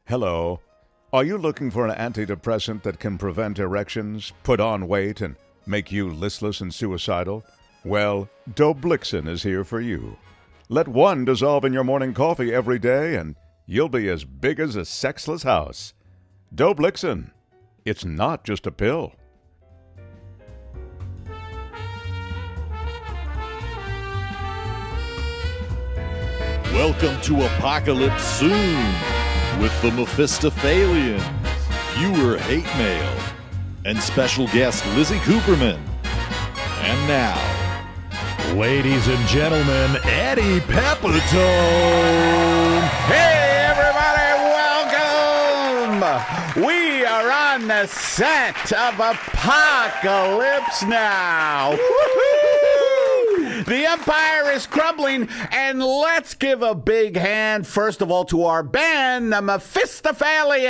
Hello. Are you looking for an antidepressant that can prevent erections, put on weight, and make you listless and suicidal? Well, doblixin is here for you. Let one dissolve in your morning coffee every day, and you'll be as big as a sexless house. Doblixin. It's not just a pill. Welcome to Apocalypse Soon with the Mephistophelians, viewer hate mail, and special guest Lizzy Cooperman. And now, ladies and gentlemen, Eddie Pepitone. Hey, everybody, welcome. We are on the set of Apocalypse Now. The empire is crumbling, and let's give a big hand, first of all, to our band, the Mephistophelians.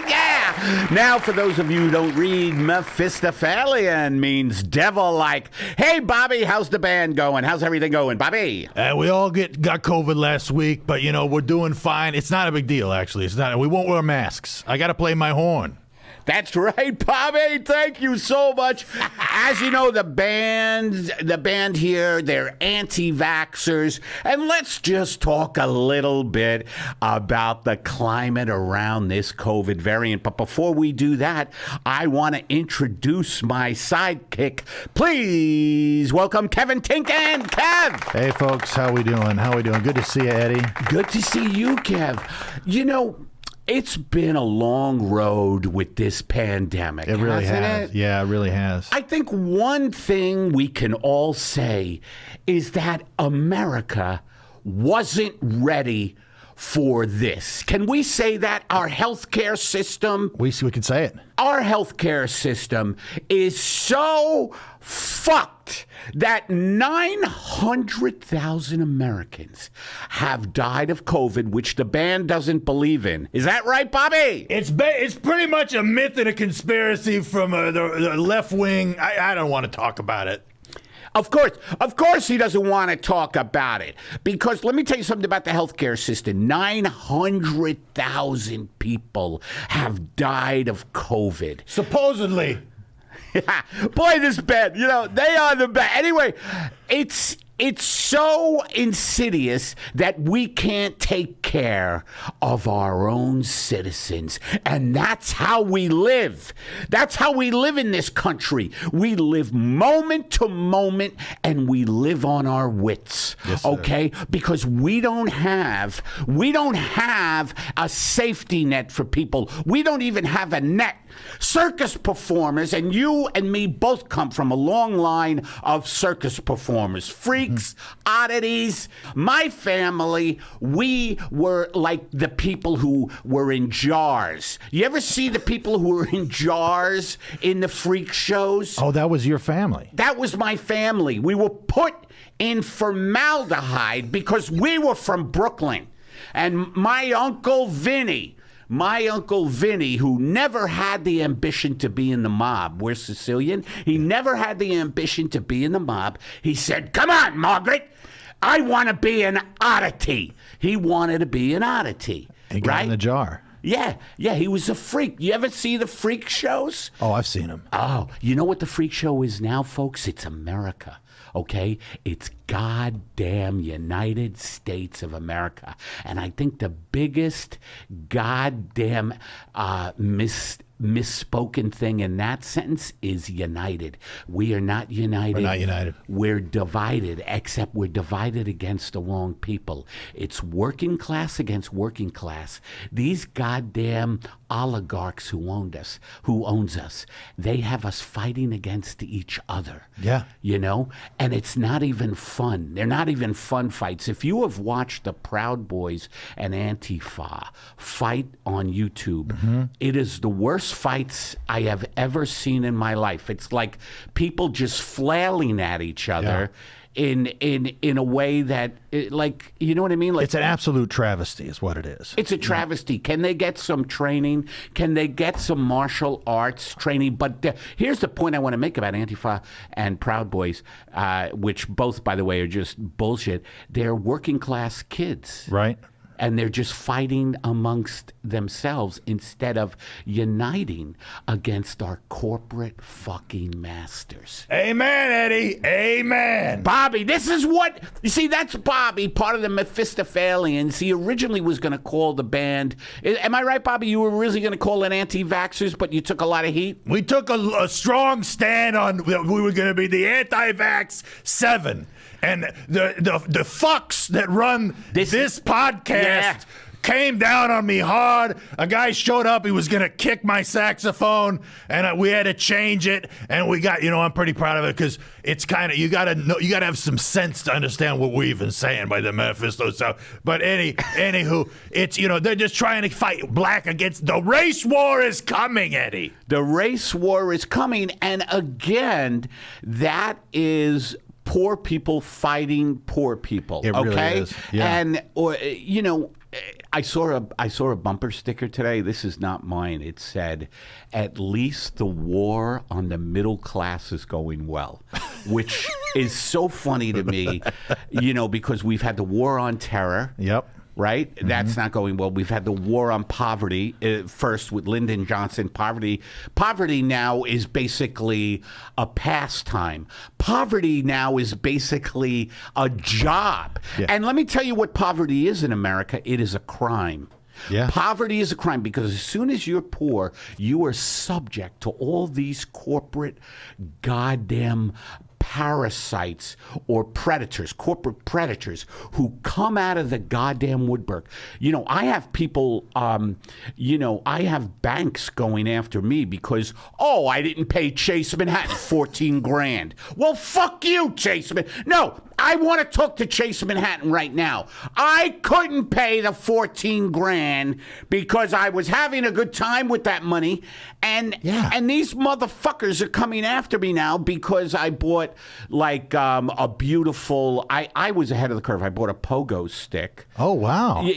Yeah. Now, for those of you who don't read, Mephistophelian means devil-like. Hey, Bobby, how's the band going? How's everything going, Bobby? We all got COVID last week, but, we're doing fine. It's not a big deal, actually. It's not. We won't wear masks. I got to play my horn. That's right, Bobby. Thank you so much. As you know, the band here, they're anti-vaxxers. And let's just talk a little bit about the climate around this COVID variant. But before we do that, I want to introduce my sidekick. Please welcome Kevin Tinkin. Kev. Hey, folks. How we doing? Good to see you, Eddie. Good to see you, Kev. It's been a long road with this pandemic. It really has. It? Yeah, it really has. I think one thing we can all say is that America wasn't ready for this. Can we say that? Our healthcare system? We can say it. Our healthcare system is so fucked that 900,000 Americans have died of COVID, which the band doesn't believe in. Is that right, Bobby? It's pretty much a myth and a conspiracy from the left wing. I don't want to talk about it. Of course he doesn't want to talk about it. Because let me tell you something about the healthcare system. 900,000 people have died of COVID. Supposedly. Boy, this band, they are the best. Anyway, it's so insidious that we can't take care of our own citizens. And that's how we live. That's how we live in this country. We live moment to moment, and we live on our wits. Yes, sir. Okay? Because we don't have a safety net for people. We don't even have a net. Circus performers, and you and me both come from a long line of circus performers, freaks, oddities. My family, we were like the people who were in jars. You ever see the people who were in jars in the freak shows? Oh, that was your family. That was my family. We were put in formaldehyde because we were from Brooklyn. And my Uncle Vinny, who never had the ambition to be in the mob. We're Sicilian. He never had the ambition to be in the mob. He said, "Come on, Margaret. I want to be an oddity." He wanted to be an oddity. He got right? in the jar. Yeah, he was a freak. You ever see the freak shows? Oh, I've seen him. Oh, you know what the freak show is now, folks? It's America. Okay? It's goddamn United States of America. And I think the biggest goddamn misspoken thing in that sentence is united. We are not united. We're not united. We're divided, except we're divided against the wrong people. It's working class against working class. These goddamn oligarchs who owns us, they have us fighting against each other. Yeah. And it's not even fun. They're not even fun fights. If you have watched the Proud Boys and Antifa fight on YouTube, it is the worst fights I have ever seen in my life. It's like people just flailing at each other. Yeah. In a way that, you know what I mean? Like, it's an absolute travesty is what it is. It's a travesty. Can they get some training? Can they get some martial arts training? But here's the point I want to make about Antifa and Proud Boys, which both, by the way, are just bullshit. They're working class kids. Right. And they're just fighting amongst themselves instead of uniting against our corporate fucking masters. Amen, Eddie. Amen. Bobby, this is what... You see, that's Bobby, part of the Mephistophelians. He originally was going to call the band... Am I right, Bobby? You were originally going to call it anti-vaxxers, but you took a lot of heat? We took a strong stand on we were going to be the anti-vax 7. And the fucks that run this podcast came down on me hard. A guy showed up. He was going to kick my saxophone, and we had to change it. And we got, I'm pretty proud of it because it's kind of, you got to have some sense to understand what we're even saying by the Mephisto stuff. But anywho, it's, they're just trying to fight black against the race war is coming, Eddie. The race war is coming. And again, that is poor people fighting poor people. It really is. Yeah. And I saw a bumper sticker today. This is not mine. It said, "At least the war on the middle class is going well," which is so funny to me, because we've had the war on terror. Yep. Right? Mm-hmm. That's not going well. We've had the war on poverty, first with Lyndon Johnson. Poverty now is basically a pastime. Poverty now is basically a job. Yeah. And let me tell you what poverty is in America. It is a crime. Yeah. Poverty is a crime because as soon as you're poor, you are subject to all these corporate goddamn parasites or predators, corporate predators who come out of the goddamn woodwork. I have people, I have banks going after me because, I didn't pay Chase Manhattan $14,000. Well, fuck you, Chase Manhattan. No, I want to talk to Chase Manhattan right now. I couldn't pay the $14,000 because I was having a good time with that money. And these motherfuckers are coming after me now because I bought a beautiful, I was ahead of the curve. I bought a pogo stick. Oh, wow.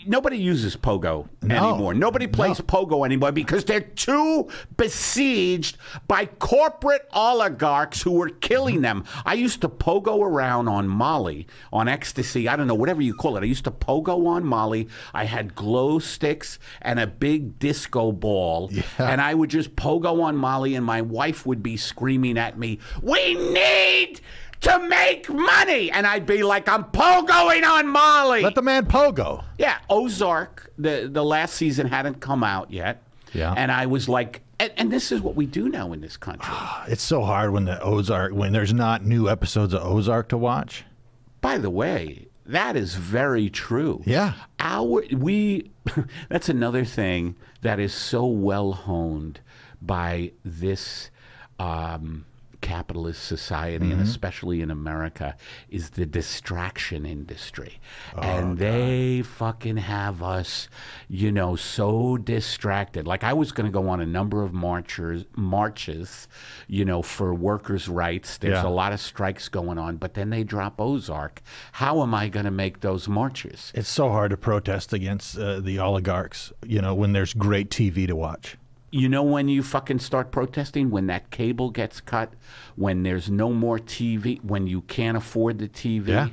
Nobody uses pogo anymore. Nobody plays pogo anymore because they're too besieged by corporate oligarchs who are killing them. I used to pogo around on Molly, on ecstasy, I don't know, whatever you call it. I used to pogo on Molly. I had glow sticks and a big disco ball. Yeah. And I would just pogo on Molly and my wife would be screaming at me, "We need to make money!" And I'd be like, "I'm pogoing on Molly." Let the man pogo. Yeah, Ozark, the last season hadn't come out yet. Yeah. And I was like, and this is what we do now in this country. It's so hard when there's not new episodes of Ozark to watch. By the way, that is very true. Yeah. That's another thing that is so well honed by this capitalist society, and especially in America, is the distraction industry. And they fucking have us, so distracted. Like, I was going to go on a number of marches, for workers' rights. There's a lot of strikes going on, but then they drop Ozark. How am I going to make those marches? It's so hard to protest against the oligarchs, when there's great TV to watch. When you fucking start protesting? When that cable gets cut, when there's no more TV, when you can't afford the TV,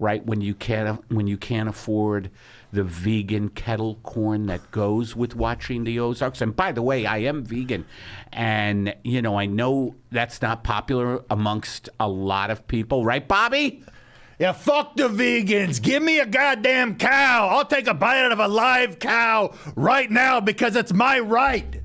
right? When you can't afford the vegan kettle corn that goes with watching the Ozarks. And by the way, I am vegan, and I know that's not popular amongst a lot of people, right, Bobby? Yeah, fuck the vegans. Give me a goddamn cow. I'll take a bite out of a live cow right now because it's my right.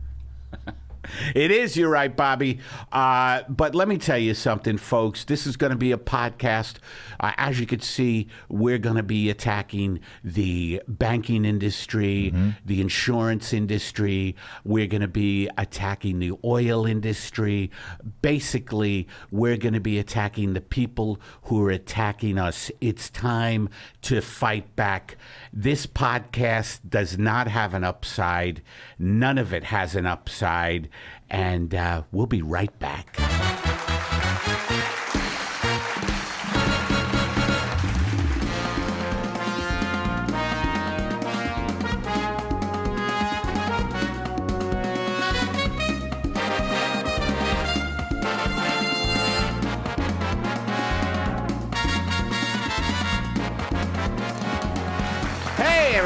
It is, you're right, Bobby. But let me tell you something, folks. This is going to be a podcast. As you can see, we're going to be attacking the banking industry, the insurance industry. We're going to be attacking the oil industry. Basically, we're going to be attacking the people who are attacking us. It's time to fight back. This podcast does not have an upside. None of it has an upside. And we'll be right back.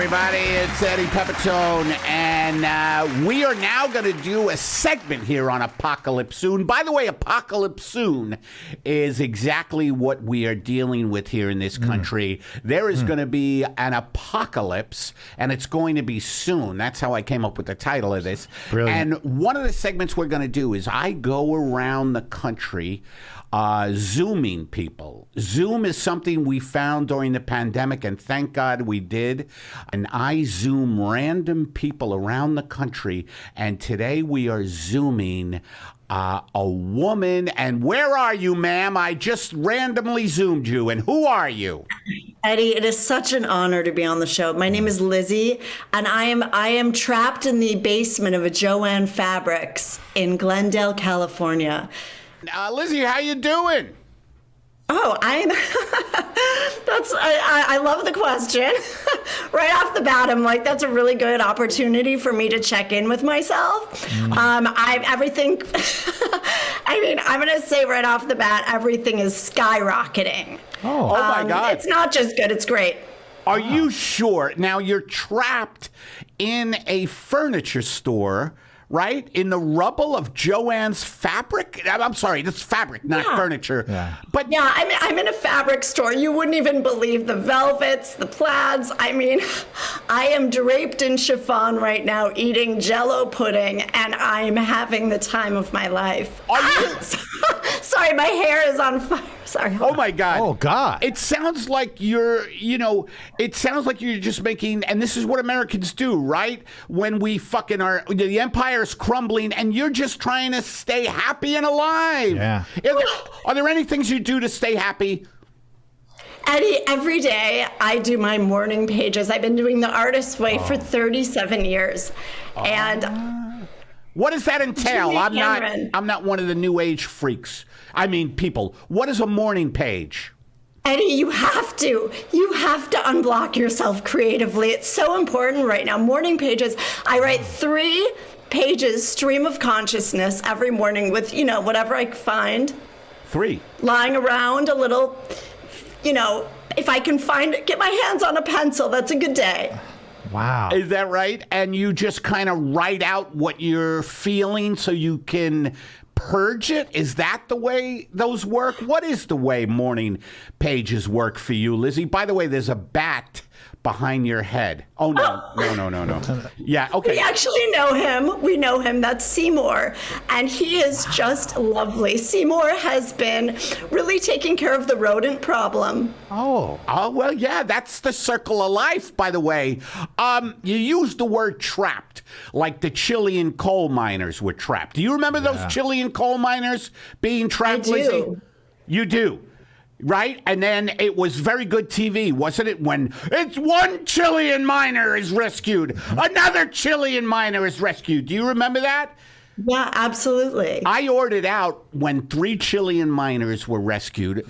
everybody. It's Eddie Pepitone, and we are now going to do a segment here on Apocalypse Soon. By the way, Apocalypse Soon is exactly what we are dealing with here in this country. There is going to be an apocalypse, and it's going to be soon. That's how I came up with the title of this. Brilliant. And one of the segments we're going to do is I go around the country Zooming people. Zoom is something we found during the pandemic, and thank God we did. And I Zoom random people around the country, and today we are Zooming a woman. And where are you, ma'am? I just randomly Zoomed you. And who are you? Eddie, it is such an honor to be on the show. My name is Lizzy, and I am trapped in the basement of a Joann Fabrics in Glendale, California. Lizzy, how you doing? Oh, I love the question. Right off the bat, I'm like, that's a really good opportunity for me to check in with myself. I'm going to say right off the bat, everything is skyrocketing. Oh my God. It's not just good, it's great. Are you sure? Now, you're trapped in a furniture store, right? In the rubble of Joann's fabric? I'm sorry, that's fabric, not furniture. Yeah. But yeah, I'm in a fabric store. You wouldn't even believe the velvets, the plaids. I mean, I am draped in chiffon right now eating Jell-O pudding, and I'm having the time of my life. Are you? Sorry, my hair is on fire. Sorry. Oh my God. Oh God. It sounds like it sounds like you're just making, and this is what Americans do, right? When we fucking the empire's crumbling and you're just trying to stay happy and alive. Yeah. Are there any things you do to stay happy? Eddie, every day I do my morning pages. I've been doing the artist's way for 37 years. And What does that entail? Jimmy Cameron. I'm not one of the new age freaks. I mean, people. What is a morning page? Eddie, you have to unblock yourself creatively. It's so important right now. Morning pages, I write 3 pages stream of consciousness every morning with, whatever I find. 3. Lying around a little, if I can get my hands on a pencil, that's a good day. Wow. Is that right? And you just kind of write out what you're feeling so you can purge it? Is that the way those work? What is the way morning pages work for you, Lizzy? By the way, there's a bat behind your head. Oh, no. No. Yeah, okay. We actually know him. We know him. That's Seymour. And he is just lovely. Seymour has been really taking care of the rodent problem. Oh. Oh, well, yeah, that's the circle of life, by the way. You used the word trapped, like the Chilean coal miners were trapped. Do you remember those Chilean coal miners being trapped, I do. Lizzy? You do. Right? And then it was very good TV, wasn't it? When it's one Chilean miner is rescued, another Chilean miner is rescued. Do you remember that? Yeah, absolutely. I ordered out when 3 Chilean miners were rescued,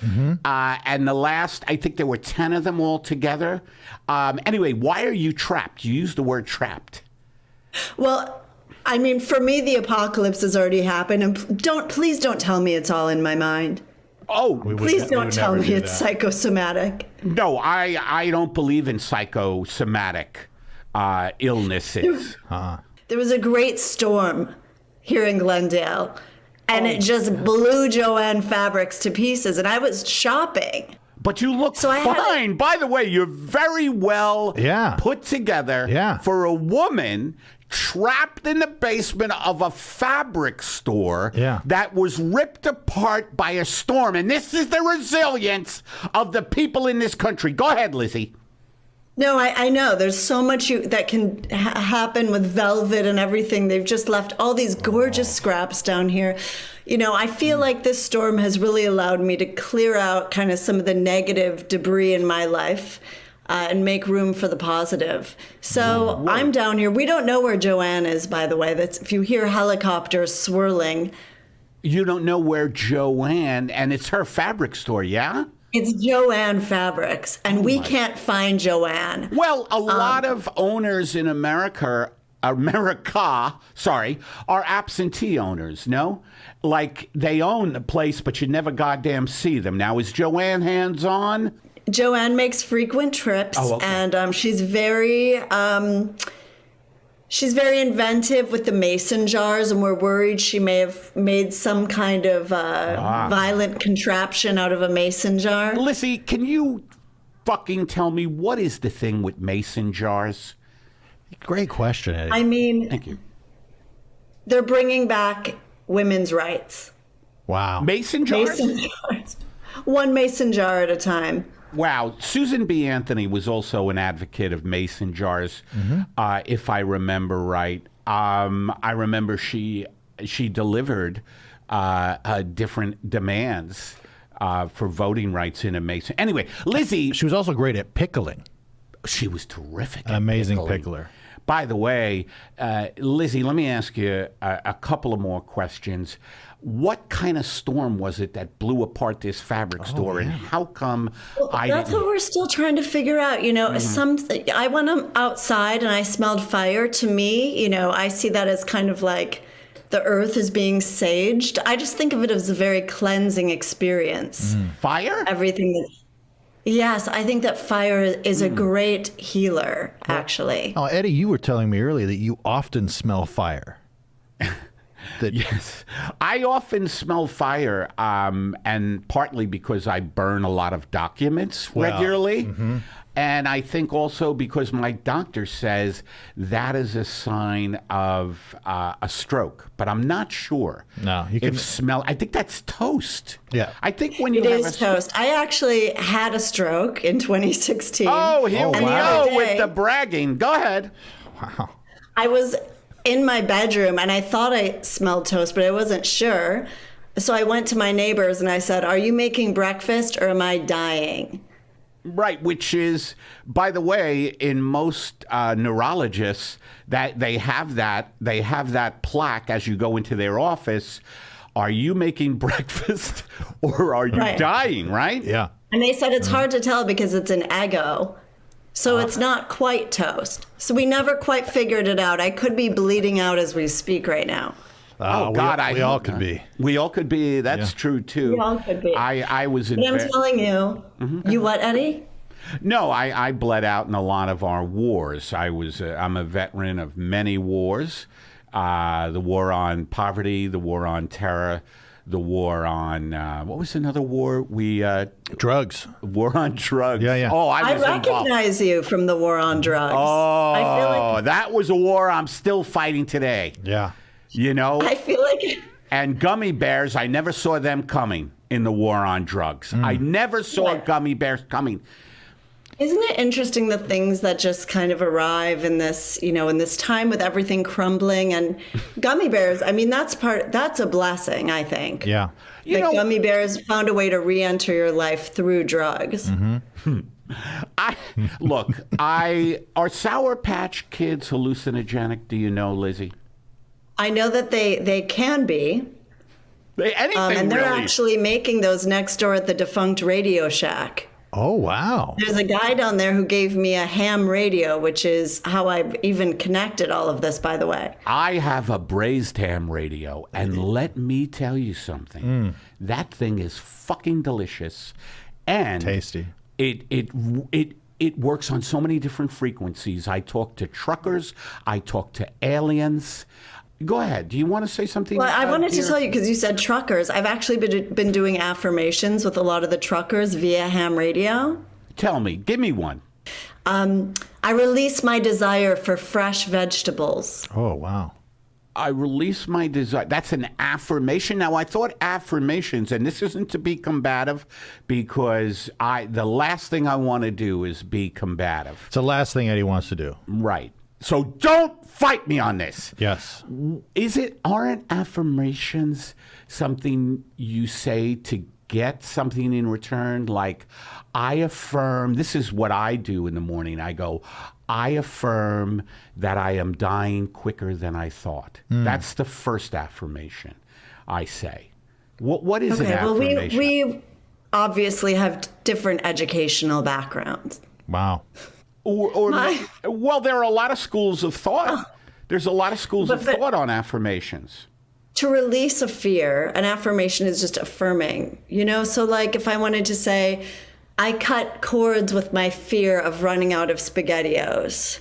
and the last, I think there were 10 of them all together. Anyway, why are you trapped? You used the word trapped. Well, I mean, for me, the apocalypse has already happened. And please don't tell me it's all in my mind. Oh, Please don't tell me it's psychosomatic. no, I don't believe in psychosomatic illnesses. There was a great storm here in Glendale, and it just blew Joann Fabrics to pieces, and I was shopping. But you look I had fine. By the way, you're very well put together for a woman trapped in the basement of a fabric store that was ripped apart by a storm. And this is the resilience of the people in this country. Go ahead, Lizzy. No, I know. There's so much that can happen with velvet and everything. They've just left all these gorgeous scraps down here. I feel like this storm has really allowed me to clear out kind of some of the negative debris in my life. And make room for the positive. So I'm down here. We don't know where Joann is, by the way. That's if you hear helicopters swirling. You don't know where Joann, and it's her fabric store, yeah? It's Joann Fabrics, and we can't find Joann. Well, a lot of owners in America, are absentee owners, no? Like, they own the place, but you never goddamn see them. Now, is Joann hands-on? Joann makes frequent trips, and she's very inventive with the mason jars, and we're worried she may have made some kind of violent contraption out of a mason jar. Lizzy, can you fucking tell me what is the thing with mason jars? Great question, Eddie. I mean, Thank you. they're bringing back women's rights. Wow. Mason jars? Mason jars. One mason jar at a time. Wow. Susan B. Anthony was also an advocate of mason jars, if I remember right. I remember she delivered different demands for voting rights in a mason. Anyway, Lizzy. She was also great at pickling. She was terrific. An amazing pickler. By the way, Lizzy, let me ask you a couple of more questions. What kind of storm was it that blew apart this fabric store, and how come That's what we're still trying to figure out. You know, I went outside and I smelled fire. To me, you know, I see that as kind of like the earth is being saged. I just think of it as a very cleansing experience. Fire? Everything that. Yes, I think that fire is a great healer, actually. Oh, Eddie, you were telling me earlier that you often smell fire. Yes, I often smell fire, and partly because I burn a lot of documents regularly. And I think also because my doctor says that is a sign of a stroke, but I'm not sure. No, you can smell. I think that's toast. Yeah, I think when you It have is toast. I actually had a stroke in 2016. Oh, here we wow. go with the bragging. Go ahead. Wow. I was in my bedroom and I thought I smelled toast, but I wasn't sure. So I went to my neighbors and I said, "Are you making breakfast or am I dying?" Right, which is, by the way, in most neurologists, that they have that plaque as you go into their office. Are you making breakfast or are you dying? Right? Yeah. And they said it's hard to tell because it's an Eggo. So it's not quite toast. So we never quite figured it out. I could be bleeding out as we speak right now. Oh, God. We all could be. We all could be. That's true, too. We all could be. I was in But I'm telling you, you what, Eddie? No, I bled out in a lot of our wars. I'm a veteran of many wars. The war on poverty, the war on terror, the war on, what was another war? Drugs. War on drugs. Yeah, yeah. Oh, I was involved. recognize you from the war on drugs. Oh, I feel like that was a war I'm still fighting today. Yeah. You know? I feel like And gummy bears, I never saw them coming in the war on drugs. I never saw gummy bears coming. Isn't it interesting the things that just kind of arrive in this, you know, in this time with everything crumbling and gummy bears? I mean, that's a blessing, I think. Yeah. Gummy bears found a way to re-enter your life through drugs. Are Sour Patch Kids hallucinogenic? Do you know, Lizzy? I know that they can be. And they're really. actually making those next door at the defunct Radio Shack. Oh, wow. There's a guy down there who gave me a ham radio, which is how I've even connected all of this, by the way. I have a braised ham radio, and let me tell you something. That thing is fucking delicious. And tasty. It works on so many different frequencies. I talk to truckers. I talk to aliens. Go ahead. Do you want to say something? Well, I wanted here? to tell you, because you said truckers. I've actually been doing affirmations with a lot of the truckers via ham radio. Tell me. Give me one. I release my desire for fresh vegetables. Oh, wow. I release my desire. That's an affirmation. Now, I thought affirmations, and this isn't to be combative, because the last thing I want to do is be combative. It's the last thing Eddie wants to do. Right. So don't fight me on this. Yes. Aren't affirmations something you say to get something in return? Like, I affirm, this is what I do in the morning. I go, I affirm that I am dying quicker than I thought. That's the first affirmation I say. What is an affirmation? Well, we obviously have different educational backgrounds. Wow. Well, there are a lot of schools of thought. There's a lot of schools of thought on affirmations. To release a fear, an affirmation is just affirming, you know? So like if I wanted to say, I cut cords with my fear of running out of SpaghettiOs.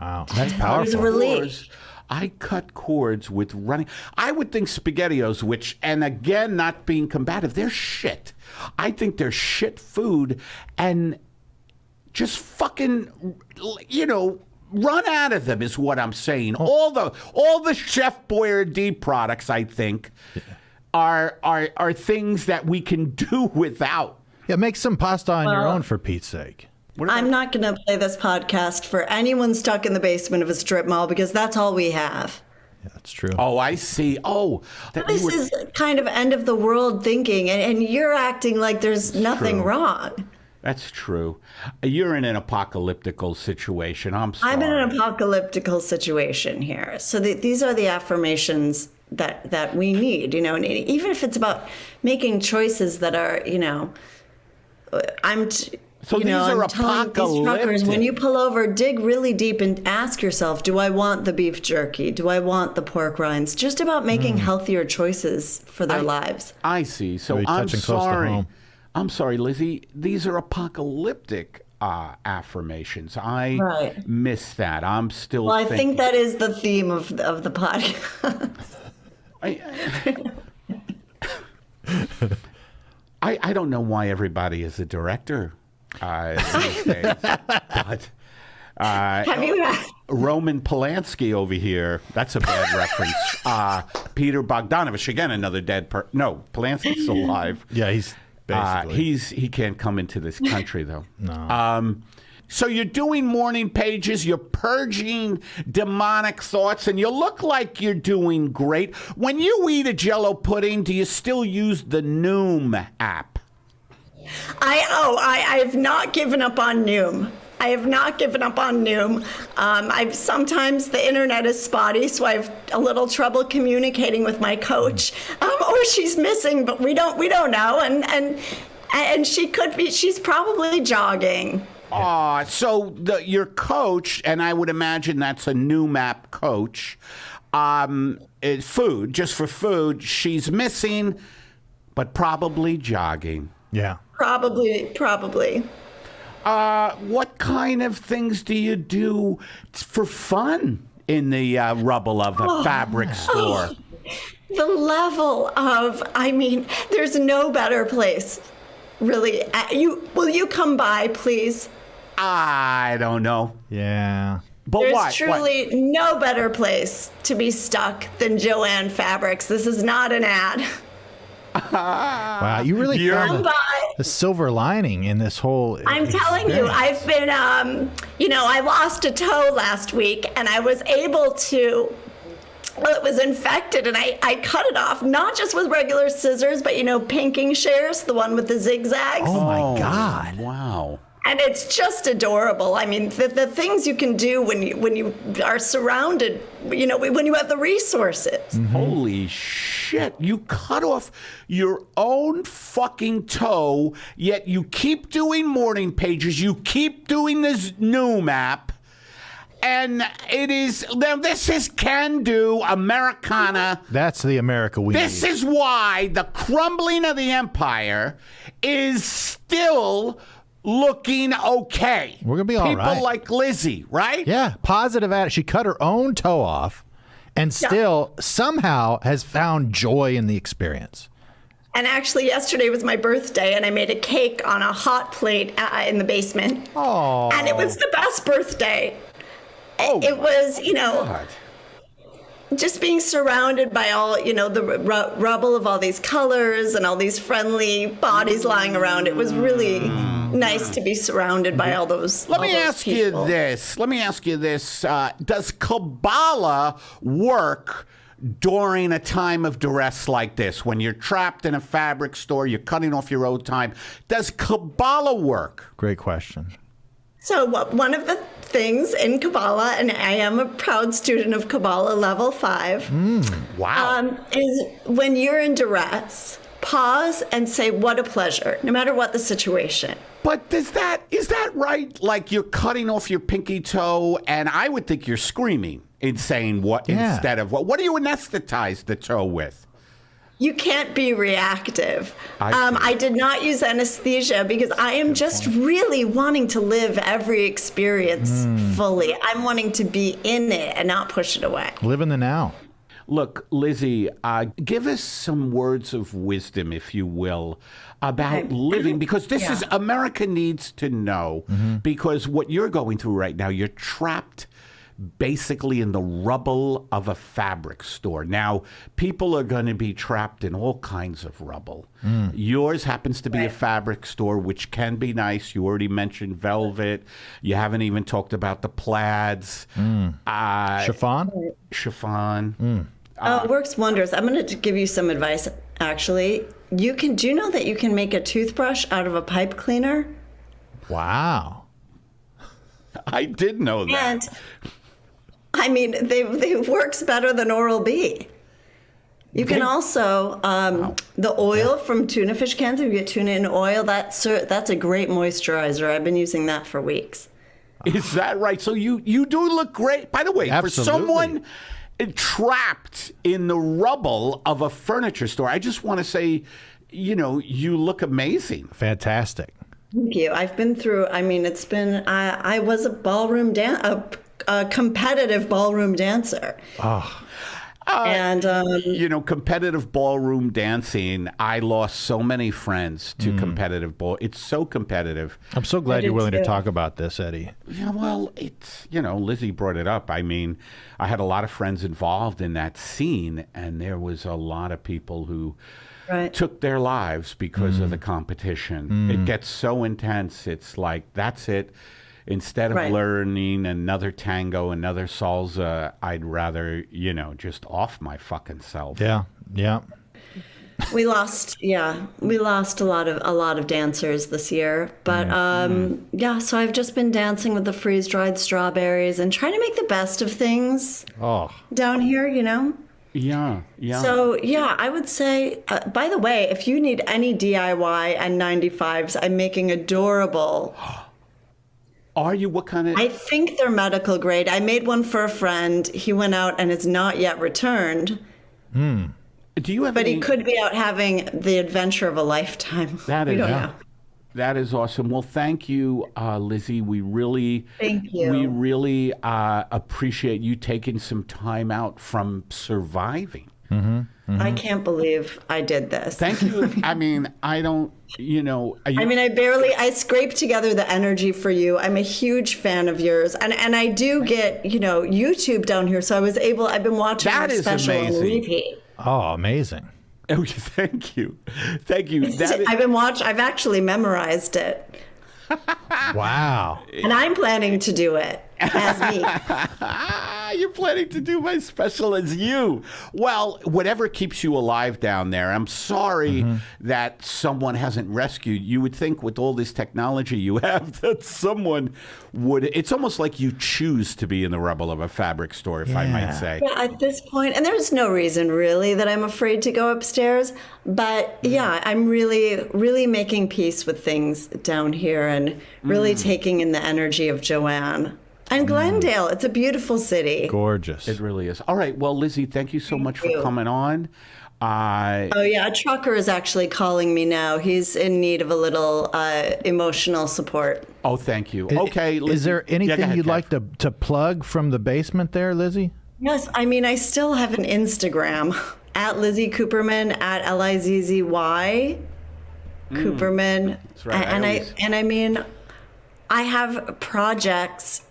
Wow, that's It was a powerful. relief. I cut cords with running. I would think SpaghettiOs, which, and again, not being combative, they're shit. I think they're shit food, and just fucking, run out of them is what I'm saying. All the Chef Boyardee products, I think, are things that we can do without. Yeah, make some pasta on your own for Pete's sake. I'm not going to play this podcast for anyone stuck in the basement of a strip mall because that's all we have. Yeah, that's true. Oh, I see. Oh, This is kind of end of the world thinking, and you're acting like there's nothing wrong. That's true. You're in an apocalyptical situation. I'm sorry. I'm in an apocalyptical situation here. So these are the affirmations that we need, and even if it's about making choices that are, So these are I'm telling these truckers, apocalyptic. when you pull over, dig really deep and ask yourself, do I want the beef jerky? Do I want the pork rinds? Just about making healthier choices for their lives. I see. So Really I'm touching close to sorry. home. I'm sorry, Lizzie. These are apocalyptic affirmations. I Right. miss that. I'm still Well, I thinking. think that is the theme of the podcast. I don't know why everybody is a director these days, but Have you had? Roman Polanski over here, that's a bad reference. Peter Bogdanovich, again, another dead no, Polanski's still alive. Yeah, he's basically. He can't come into this country, though. No. So you're doing morning pages, you're purging demonic thoughts, and you look like you're doing great. When you eat a Jell-O pudding, do you still use the Noom app? I've not given up on Noom. I have not given up on Noom. I've sometimes the internet is spotty, so I have a little trouble communicating with my coach. Or she's missing, but we don't know. And she's probably jogging. So your coach, and I would imagine that's a Noom app coach, is food, just for food. She's missing, but probably jogging. Yeah. Probably. What kind of things do you do for fun in the rubble of a fabric store? The level of, there's no better place, really. Will you come by, please? I don't know. Yeah. But There's what? truly no better place to be stuck than Joann Fabrics. This is not an ad. Wow, you really You're- found Come by. the silver lining in this whole. I'm telling you, I've been, I lost a toe last week and I was able to, well, it was infected and I cut it off, not just with regular scissors, but, pinking shears, the one with the zigzags. Oh my God. Wow. And it's just adorable. The things you can do when you are surrounded, when you have the resources. Holy shit. You cut off your own fucking toe, yet you keep doing morning pages. You keep doing this Noom app. And this is can-do Americana. That's the America we This need. is why the crumbling of the empire is still looking okay. We're gonna be all right. People like Lizzie, right? Yeah, positive attitude. She cut her own toe off and still somehow has found joy in the experience. And actually, yesterday was my birthday, and I made a cake on a hot plate in the basement. Oh. And it was the best birthday. Oh, It was, God. just being surrounded by all, the rubble of all these colors and all these friendly bodies lying around. It was really nice to be surrounded by all those. Let me ask you this. Does Kabbalah work during a time of duress like this? When you're trapped in a fabric store, you're cutting off your own time. Does Kabbalah work? Great question. So one of the things in Kabbalah, and I am a proud student of Kabbalah level 5, Wow. is when you're in duress, pause and say, what a pleasure, no matter what the situation. But is that right? Like you're cutting off your pinky toe, and I would think you're screaming and saying what Yeah. instead of what? What do you anesthetize the toe with? You can't be reactive. I did not use anesthesia because I am just really wanting to live every experience fully. I'm wanting to be in it and not push it away. Live in the now. Look, Lizzy, give us some words of wisdom, if you will, about living, because this is America needs to know, because what you're going through right now, you're trapped basically in the rubble of a fabric store. Now, people are going to be trapped in all kinds of rubble. Yours happens to be a fabric store, which can be nice. You already mentioned velvet. You haven't even talked about the plaids. Chiffon? Chiffon. It works wonders. I'm going to give you some advice, actually. Do you know that you can make a toothbrush out of a pipe cleaner? Wow. I did know that. And I mean, they works better than Oral-B. You can also the oil from tuna fish cans. If you get tuna in oil, that's a great moisturizer. I've been using that for weeks. Is that right? So you do look great. By the way, Absolutely. for someone trapped in the rubble of a furniture store, I just want to say, you look amazing. Fantastic. Thank you. I've been through. I mean, it's been. I was a competitive ballroom dancer. And competitive ballroom dancing. I lost so many friends to competitive ball. It's so competitive. I'm so glad you're willing to talk about this, Eddie. Yeah, well, it's Lizzy brought it up. I mean, I had a lot of friends involved in that scene, and there was a lot of people who took their lives because of the competition. It gets so intense. It's like, that's it. Instead of learning another tango, another salsa, I'd rather, just off my fucking self. Yeah. We lost a lot of dancers this year, but so I've just been dancing with the freeze-dried strawberries and trying to make the best of things down here, Yeah. So, I would say, by the way, if you need any DIY N95s, I'm making adorable. Are you? What kind of? I think they're medical grade. I made one for a friend. He went out and is not yet returned. Do you have But he could be out having the adventure of a lifetime. We don't know. That is awesome. Well, thank you, Lizzy. We really, Thank you. We really appreciate you taking some time out from surviving. I can't believe I did this. Thank you. I mean, I don't, I scraped together the energy for you. I'm a huge fan of yours. And I do get, YouTube down here. So I've been watching your special on repeat. Oh, amazing. Oh, thank you. Thank you. I've actually memorized it. Wow. And I'm planning to do it as me. You're planning to do my special as you. Well, whatever keeps you alive down there. I'm sorry that someone hasn't rescued. You would think with all this technology you have that someone would. It's almost like you choose to be in the rubble of a fabric store, if I might say. Yeah, at this point, and there's no reason really that I'm afraid to go upstairs. But I'm really, really making peace with things down here and really taking in the energy of Joann. And Glendale, it's a beautiful city. Gorgeous. It really is. All right. Well, Lizzy, thank you so much for coming on. A trucker is actually calling me now. He's in need of a little emotional support. Oh, thank you. Okay. Lizzy. Is there anything you'd like to plug from the basement there, Lizzy? Yes. I mean, I still have an Instagram at Lizzy Cooperman, at Lizzy Cooperman. That's right. I mean, I have projects,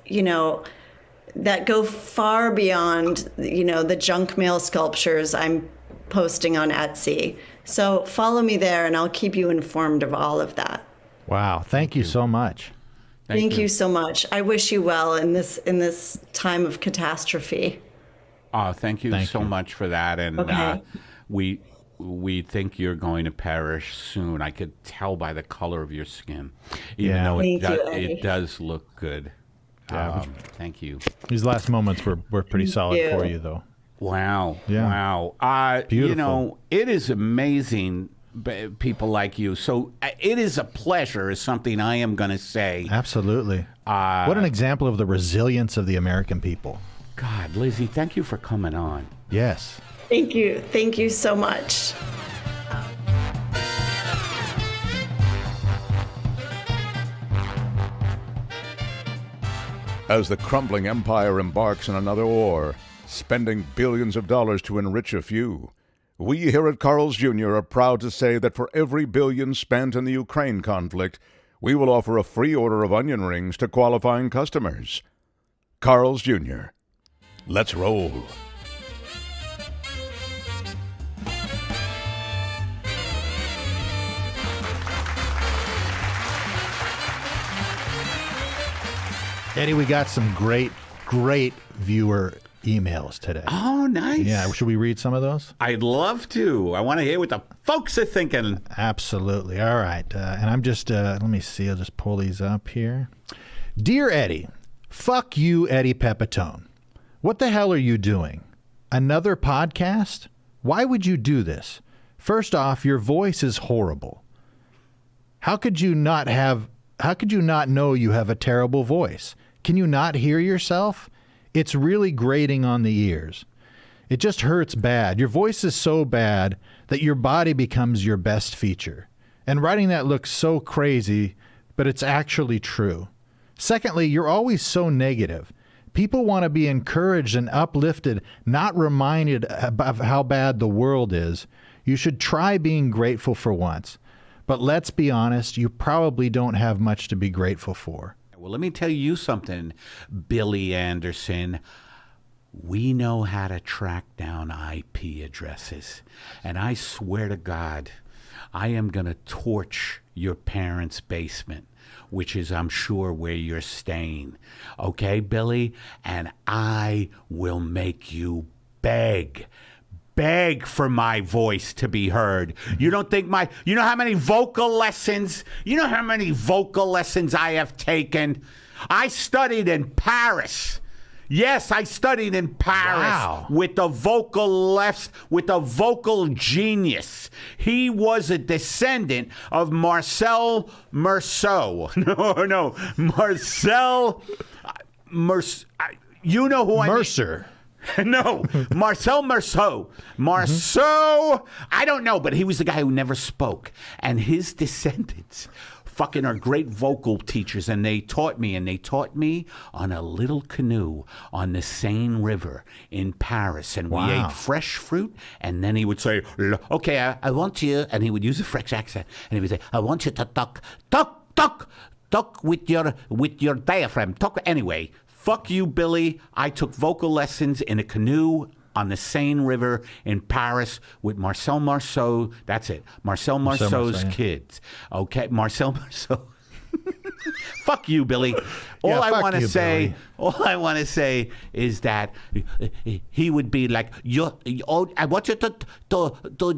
that go far beyond, the junk mail sculptures I'm posting on Etsy. So follow me there and I'll keep you informed of all of that. Wow. Thank you so much. Thank you so much. I wish you well in this time of catastrophe. Thank you so much for that. And we think you're going to perish soon. I could tell by the color of your skin, even though it does look good. Thank you. These last moments were pretty solid for you, though. Wow. Yeah. Wow. Beautiful. It is amazing, people like you. So it is a pleasure, is something I am going to say. Absolutely. What an example of the resilience of the American people. God, Lizzy, thank you for coming on. Yes. Thank you. Thank you so much. As the crumbling empire embarks on another war, spending billions of dollars to enrich a few, we here at Carl's Jr. are proud to say that for every billion spent in the Ukraine conflict, we will offer a free order of onion rings to qualifying customers. Carl's Jr. Let's roll. Eddie, we got some great viewer emails today. Oh, nice. Yeah, should we read some of those? I'd love to. I want to hear what the folks are thinking. Absolutely. All right. And I'm just, let me see. I'll just pull these up here. Dear Eddie, fuck you, Eddie Pepitone. What the hell are you doing? Another podcast? Why would you do this? First off, your voice is horrible. How could you not know you have a terrible voice? Can you not hear yourself? It's really grating on the ears. It just hurts bad. Your voice is so bad that your body becomes your best feature. And writing that looks so crazy, but it's actually true. Secondly, you're always so negative. People want to be encouraged and uplifted, not reminded of how bad the world is. You should try being grateful for once. But let's be honest, you probably don't have much to be grateful for. Well, let me tell you something, Billy Anderson. We know how to track down IP addresses. And I swear to God, I am going to torch your parents' basement, which is, I'm sure, where you're staying. Okay, Billy? And I will make you beg for my voice to be heard. You don't think you know how many vocal lessons I have taken? I studied in Paris. Yes, I studied in Paris with a vocal genius. He was a descendant of Marcel Marceau. No, Marcel Mercer. You know who I mean? Mercer. No, Marcel Marceau. Marceau, I don't know, but he was the guy who never spoke. And his descendants fucking are great vocal teachers, and they taught me on a little canoe on the Seine River in Paris. And we ate fresh fruit, and then he would say, okay, I want you, and he would use a French accent, and he would say, I want you to talk with your diaphragm. Talk anyway. Fuck you, Billy. I took vocal lessons in a canoe on the Seine River in Paris with Marcel Marceau. That's it. Marcel Marceau's kids. Okay, Marcel Marceau. Fuck you, Billy. All I want to say is that he would be like, I want you to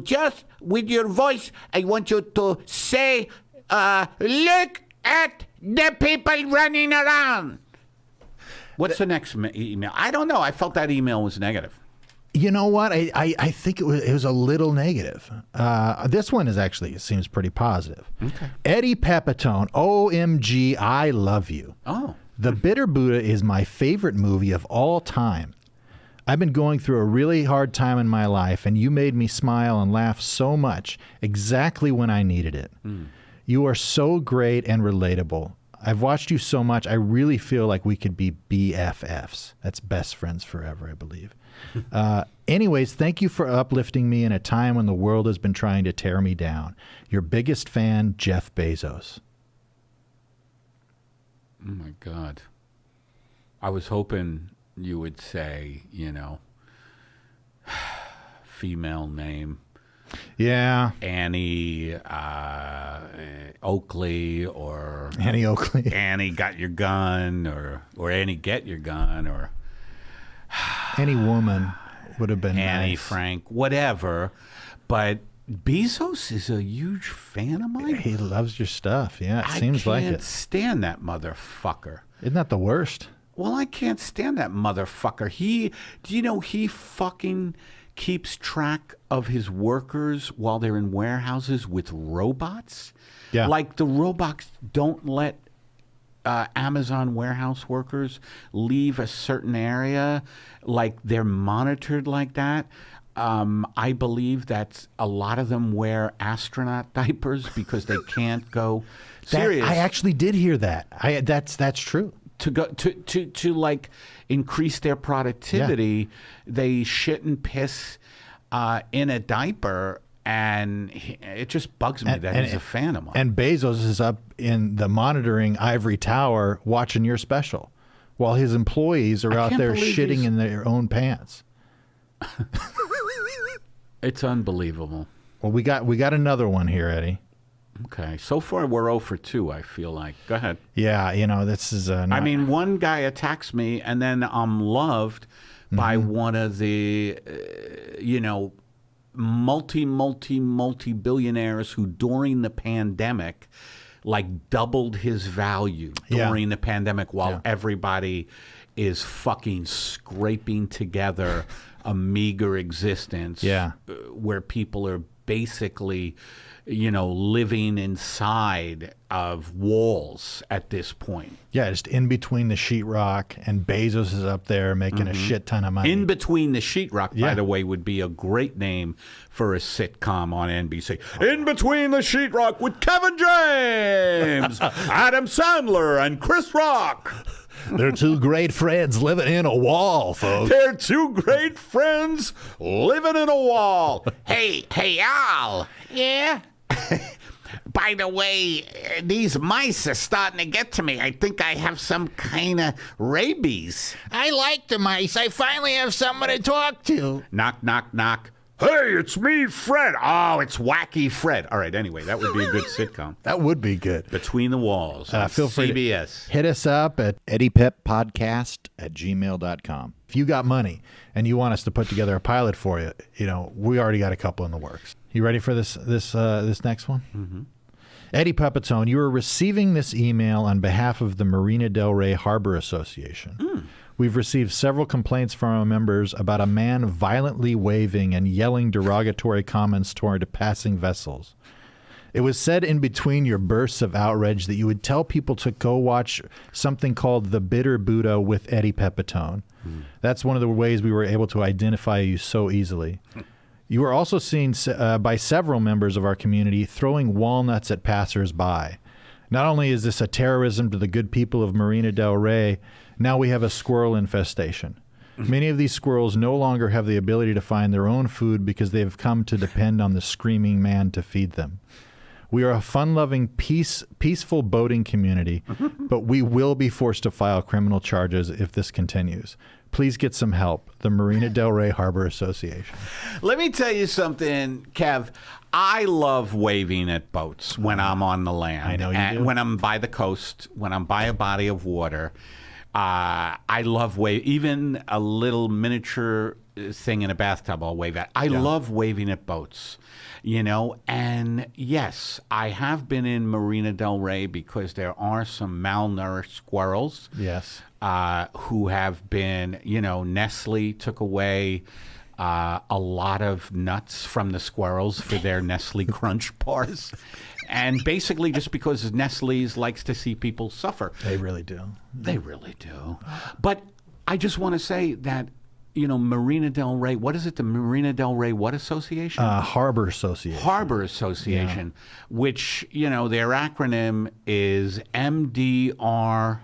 just, with your voice, I want you to say, look at the people running around. What's the next email? I don't know. I felt that email was negative. You know what? I think it was a little negative. This one seems pretty positive. Okay. Eddie Pepitone, OMG, I love you. Oh. The Bitter Buddha is my favorite movie of all time. I've been going through a really hard time in my life, and you made me smile and laugh so much exactly when I needed it. You are so great and relatable. I've watched you so much, I really feel like we could be BFFs. That's best friends forever, I believe. Anyways, thank you for uplifting me in a time when the world has been trying to tear me down. Your biggest fan, Jeff Bezos. Oh, my God. I was hoping you would say, female name. Yeah. Annie Oakley or Annie Oakley. Annie Got Your Gun or Annie Get Your Gun or any woman would have been Annie nice. Frank, whatever. But Bezos is a huge fan of mine. He loves your stuff. Yeah, it seems like it. I can't stand that motherfucker. Isn't that the worst? Well, I can't stand that motherfucker. He fucking keeps track of his workers while they're in warehouses with robots. Yeah. Like the robots don't let Amazon warehouse workers leave a certain area. Like they're monitored like that. I believe that a lot of them wear astronaut diapers because they can't go serious. I actually did hear that. That's true. To go to like increase their productivity, they shit and piss in a diaper, and it just bugs me that he's a fan of mine. And Bezos is up in the monitoring ivory tower watching your special, while his employees are out there shitting in their own pants. It's unbelievable. Well, we got another one here, Eddie. Okay, so far we're 0 for 2, I feel like. Go ahead. Yeah, this is I mean, one guy attacks me, and then I'm loved by one of the, multi-billionaires who during the pandemic, like, doubled his value during the pandemic while everybody is fucking scraping together a meager existence where people are basically, living inside of walls at this point. Yeah, just in between the sheetrock, and Bezos is up there making a shit ton of money. In between the sheetrock, by the way, would be a great name for a sitcom on NBC. In between the sheetrock with Kevin James, Adam Sandler, and Chris Rock. They're two great friends living in a wall, folks. They're two great friends living in a wall. Hey, Al. Yeah? By the way, these mice are starting to get to me. I think I have some kind of rabies. I like the mice. I finally have someone to talk to. Knock, knock, knock. Hey, it's me, Fred. Oh, it's Wacky Fred. All right, anyway, that would be a good sitcom. That would be good. Between the Walls on feel free CBS. Hit us up at eddiepeppodcast@gmail.com. If you got money and you want us to put together a pilot for you, we already got a couple in the works. You ready for this next one? Mm-hmm. Eddie Pepitone, you are receiving this email on behalf of the Marina Del Rey Harbor Association. We've received several complaints from our members about a man violently waving and yelling derogatory comments toward passing vessels. It was said in between your bursts of outrage that you would tell people to go watch something called The Bitter Buddha with Eddie Pepitone. That's one of the ways we were able to identify you so easily. You were also seen by several members of our community throwing walnuts at passers-by. Not only is this a terrorism to the good people of Marina Del Rey, now we have a squirrel infestation. Many of these squirrels no longer have the ability to find their own food because they have come to depend on the screaming man to feed them. We are a fun-loving, peaceful boating community, but we will be forced to file criminal charges if this continues. Please get some help. The Marina Del Rey Harbor Association. Let me tell you something, Kev. I love waving at boats when I'm on the land. I know you do. When I'm by the coast, when I'm by a body of water. I love wave. Even a little miniature thing in a bathtub, I'll wave at. I love waving at boats, And yes, I have been in Marina Del Rey because there are some malnourished squirrels. Yes. Who have been, Nestle took away a lot of nuts from the squirrels for their Nestle Crunch bars. And basically just because Nestle's likes to see people suffer. They really do. They really do. But I just want to say that, Marina Del Rey, what is it? The Marina Del Rey what association? Harbor Association. Harbor Association, which, their acronym is MDRHA.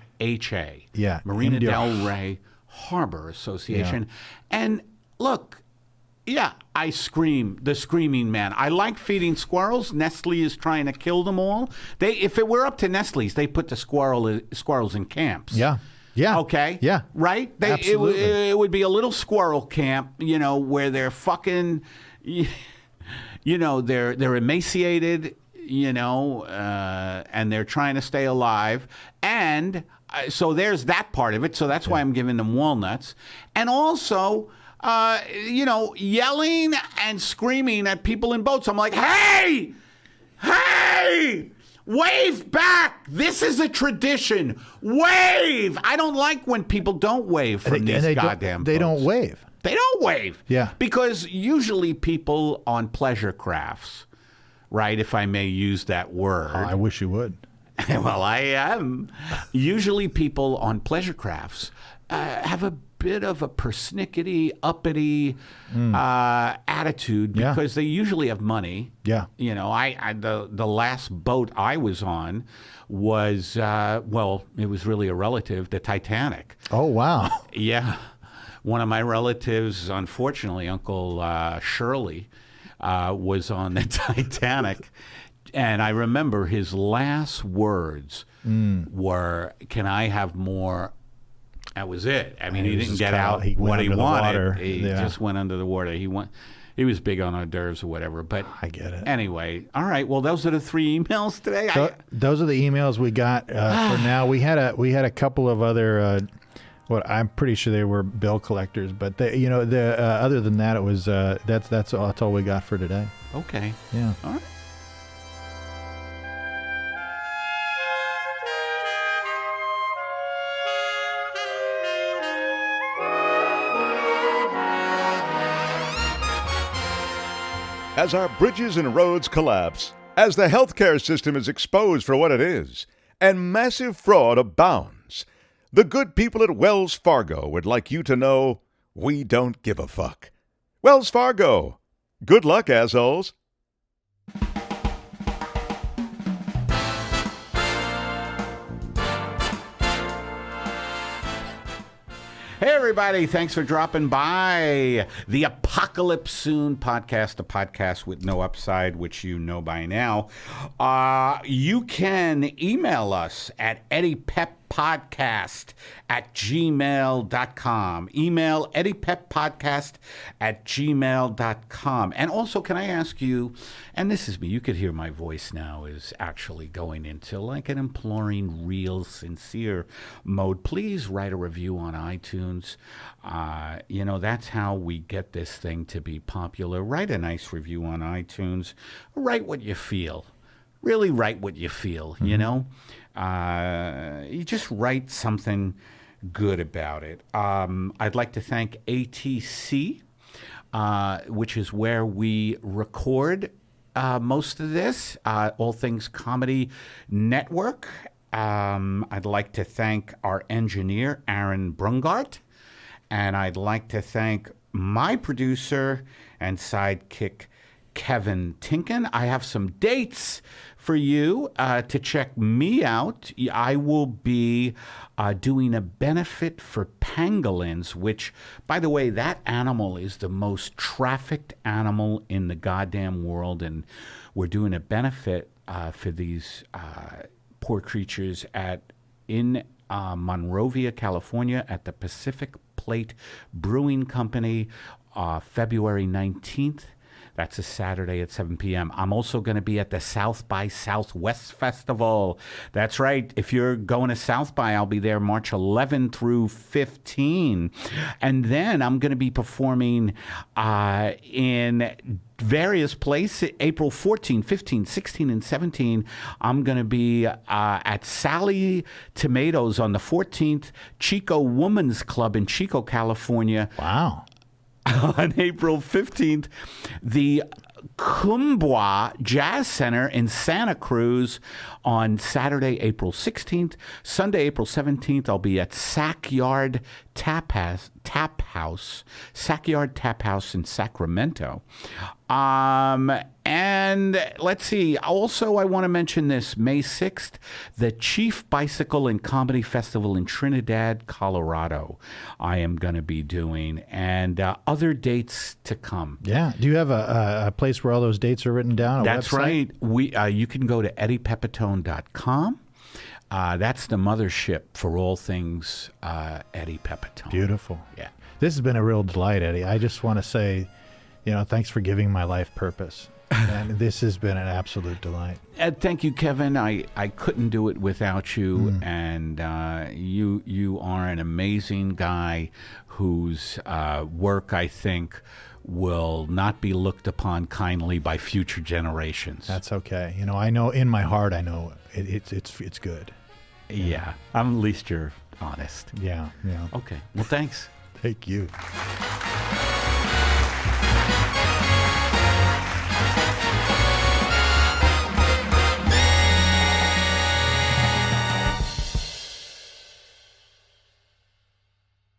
Yeah. Marina MDR. Del Rey Harbor Association. And look, I scream, the screaming man. I like feeding squirrels. Nestle is trying to kill them all. If it were up to Nestle's, they put the squirrels in camps. Yeah. Yeah. Okay. Yeah. Right? Absolutely. It would be a little squirrel camp, where they're fucking, they're emaciated, and they're trying to stay alive. And so there's that part of it. So that's why I'm giving them walnuts. And also, yelling and screaming at people in boats. I'm like, hey, wave back. This is a tradition. Wave. I don't like when people don't wave from these goddamn boats. They don't wave. They don't wave. Yeah. Because usually people on pleasure crafts, right, if I may use that word. I wish you would. Well, I am. Usually people on pleasure crafts have a bit of a persnickety, uppity attitude because they usually have money. Yeah. You know, the last boat I was on was, well, it was really a relative, the Titanic. Oh, wow. Yeah. One of my relatives, unfortunately, Uncle Shirley, was on the Titanic. And I remember his last words were, "Can I have more?" That was it. I mean, he didn't get out what he wanted. He just went under the water. He was big on hors d'oeuvres or whatever. But I get it. Anyway, all right. Well, those are the 3 emails today. Those are the emails we got for now. We had a couple of other. I'm pretty sure they were bill collectors, but they, other than that, it was that's all we got for today. Okay. Yeah. All right. As our bridges and roads collapse, as the healthcare system is exposed for what it is, and massive fraud abounds, the good people at Wells Fargo would like you to know we don't give a fuck. Wells Fargo. Good luck, assholes. Hey, everybody. Thanks for dropping by the Apocalypse Soon podcast, a podcast with no upside, which you know by now. You can email us at eddypeppodcast@gmail.com. Email eddypeppodcast@gmail.com. And also, can I ask you, and this is me, you could hear my voice now is actually going into like an imploring, real, sincere mode. Please write a review on iTunes. That's how we get this thing to be popular. Write a nice review on iTunes. Write what you feel. Really write what you feel, you know? You just write something good about it. I'd like to thank ATC, which is where we record most of this, All Things Comedy Network. I'd like to thank our engineer, Aaron Brungart. And I'd like to thank my producer and sidekick, Kevin Tinkin. I have some dates for you to check me out. I will be doing a benefit for pangolins, which, by the way, that animal is the most trafficked animal in the goddamn world. And we're doing a benefit for these poor creatures in Monrovia, California, at the Pacific Plate Brewing Company, February 19th. That's a Saturday at 7 p.m. I'm also going to be at the South by Southwest Festival. That's right. If you're going to South by, I'll be there March 11 through 15. And then I'm going to be performing in various places. April 14, 15, 16, and 17, I'm going to be at Sally Tomatoes on the 14th, Chico Woman's Club in Chico, California. Wow. On April 15th, the Kumbwa Jazz Center in Santa Cruz on Saturday, April 16th. Sunday, April 17th, I'll be at Sackyard Tap House in Sacramento. And let's see. Also, I want to mention this. May 6th, the Chief Bicycle and Comedy Festival in Trinidad, Colorado, I am going to be doing. And other dates to come. Yeah. Do you have a place where all those dates are written down? That's right. You can go to eddypepitone.com. That's the mothership for all things Eddie Pepitone. Beautiful. Yeah. This has been a real delight, Eddie. I just want to say, thanks for giving my life purpose. And this has been an absolute delight. Thank you, Kevin. I couldn't do it without you. And you are an amazing guy whose work, I think, will not be looked upon kindly by future generations. That's okay. I know in my heart, I know it's good. Yeah. At least you're honest. Yeah. Okay. Well, thanks. Thank you.